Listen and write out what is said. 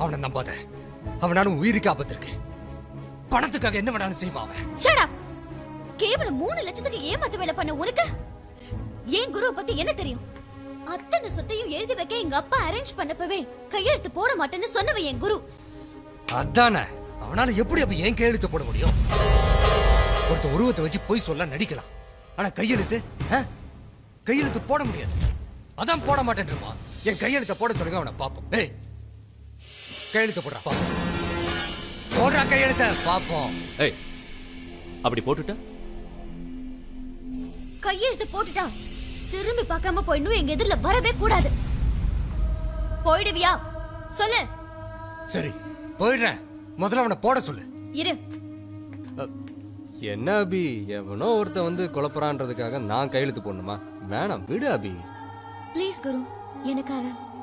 அவனை நம்பாத. அவனாலும் உயிருக்கு ஆபத்து இருக்கு. பணத்துக்காக என்ன வேணாலும் செய்வான் அவன். Shut up. கேவலம் 3 லட்சத்துக்கு ஏமாத்து வேலை பண்ண உனக்கு ஏன் குருவை பத்தி என்ன தெரியும்? அத்தனை சொத்தையும் எழுதி வைக்க எங்க அப்பா அரேஞ்ச் பண்ணப்பவே கையெழுத்து போட மாட்டேன்னு சொன்னவ என் குரு. அதானே, அவனால எப்படி அப்ப ஏன் கையெழுத்து போட முடியும்? ஒருத்த உருவத்தை வச்சு போய் சொல்ல நடிக்கலாம், ஆனா கையெழுத்து போட முடியாது. அதான் போட மாட்டேன்மா. என் கையெழுத்த போட சொல்லுங்க, அவனை பாப்போம். ஏய், கையெழுத்து போடுறா பாப்போம். போடுறா கையெழுத்த பாப்போம். ஏய், அப்படி போட்டுட்டா? கையெழுத்து போட்டுட்டா திரும்பி பார்க்காம போயிடணும். எங்க எதிரில வரவே கூடாது. போயிடுவியா சொல்லு. சரி, போயிடுறேன். முதல்ல அவனை போட சொல்லு. இரு. என்ன அபி, எவனோ ஒருத்த வந்து குழப்பறான்றதுக்காக நான் கையெழுத்து போடணுமா? வேணாம், விடு அபி. ப்ளீஸ் குரு, எனக்காக